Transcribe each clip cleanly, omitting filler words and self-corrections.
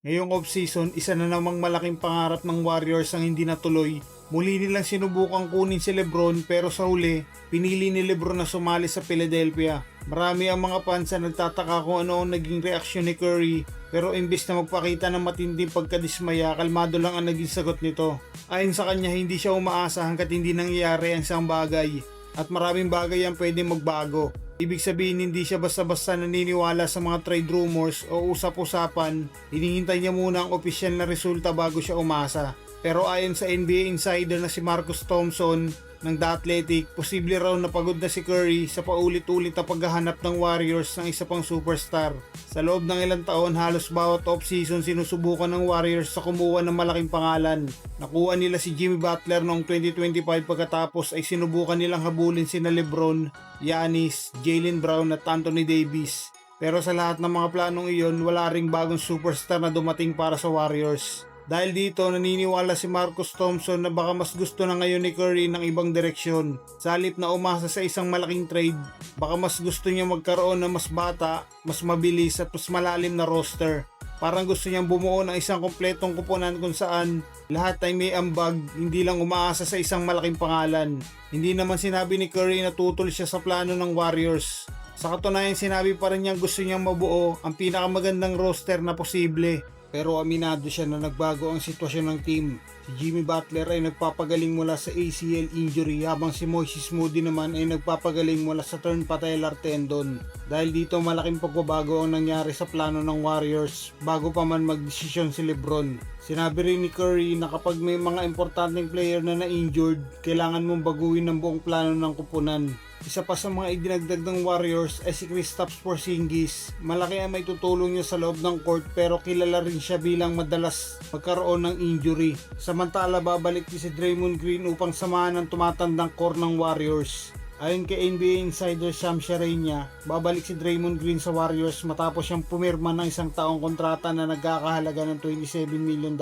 Ngayong off-season, isa na namang malaking pangarap ng Warriors ang hindi natuloy. Muli nilang sinubukang kunin si Lebron pero sa huli, pinili ni Lebron na sumali sa Philadelphia. Marami ang mga fans na nagtataka kung ano ang naging reaksyon ni Curry pero imbes na magpakita ng matinding pagkadismaya, kalmado lang ang naging sagot nito. Ayon sa kanya, hindi siya umaasa hanggat hindi nangyayari ang isang bagay at maraming bagay ang pwedeng magbago. Ibig sabihin hindi siya basta-basta naniniwala sa mga trade rumors o usap-usapan, hinihintay niya muna ang opisyal na resulta bago siya umasa. Pero ayon sa NBA insider na si Marcus Thompson ng The Athletic, posible raw na pagod na si Curry sa paulit-ulit na paghahanap ng Warriors ng isa pang superstar. Sa loob ng ilang taon, halos bawat off-season sinusubukan ng Warriors sa kumuha ng malaking pangalan. Nakuha nila si Jimmy Butler noong 2025 pagkatapos ay sinubukan nilang habulin sina Lebron, Giannis, Jaylen Brown at Anthony Davis. Pero sa lahat ng mga planong iyon, wala ring bagong superstar na dumating para sa Warriors. Dahil dito, naniniwala si Marcus Thompson na baka mas gusto na ngayon ni Curry ng ibang direksyon. Sa halip na umasa sa isang malaking trade, baka mas gusto niya magkaroon ng mas bata, mas mabilis at mas malalim na roster. Parang gusto niyang bumuo ng isang kompletong kupunan kung saan lahat ay may ambag, hindi lang umaasa sa isang malaking pangalan. Hindi naman sinabi ni Curry na tutol siya sa plano ng Warriors. Sa katunayan, sinabi pa rin niyang gusto niyang mabuo ang pinakamagandang roster na posible. Pero aminado siya na nagbago ang sitwasyon ng team. Si Jimmy Butler ay nagpapagaling mula sa ACL injury habang si Moses Moody naman ay nagpapagaling mula sa torn patellar tendon. Dahil dito malaking pagbabago ang nangyari sa plano ng Warriors bago pa man magdesisyon si Lebron. Sinabi rin ni Curry na kapag may mga importanteng player na na-injured, kailangan mong baguhin ang buong plano ng kupunan. Isa pa sa mga idinagdag ng Warriors ay si Kristaps Porzingis. Malaki ang may tutulong niya sa loob ng court pero kilala rin siya bilang madalas magkaroon ng injury. Samantala babalik din si Draymond Green upang samahan ang tumatandang core ng Warriors. Ayon kay NBA insider Shams Charania, babalik si Draymond Green sa Warriors matapos siyang pumirma ng isang taong kontrata na nagkakahalaga ng $27 million.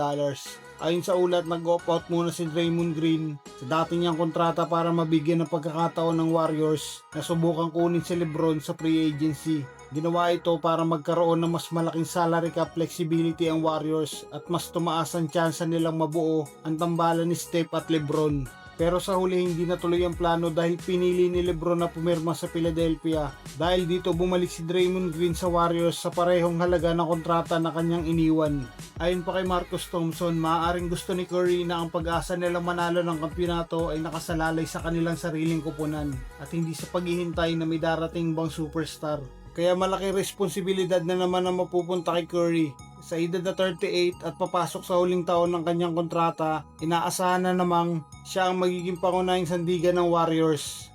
Ayon sa ulat, nag-opt-out muna si Draymond Green sa dati niyang kontrata para mabigyan ng pagkakataon ng Warriors na subukang kunin si Lebron sa free agency. Ginawa ito para magkaroon ng mas malaking salary cap flexibility ang Warriors at mas tumaas ang tsansa nilang mabuo ang tambalan ni Steph at Lebron. Pero sa huli hindi natuloy ang plano dahil pinili ni Lebron na pumirma sa Philadelphia. Dahil dito bumalik si Draymond Green sa Warriors sa parehong halaga ng kontrata na kanyang iniwan. Ayon pa kay Marcus Thompson, maaaring gusto ni Curry na ang pag-asa nilang manalo ng kampyonato ay nakasalalay sa kanilang sariling kupunan at hindi sa paghihintay na may darating bang superstar. Kaya malaking responsibilidad na naman ang mapupunta kay Curry. Sa edad na 38 at papasok sa huling taon ng kanyang kontrata, inaasahan na namang siya ang magiging pangunahing sandigan ng Warriors.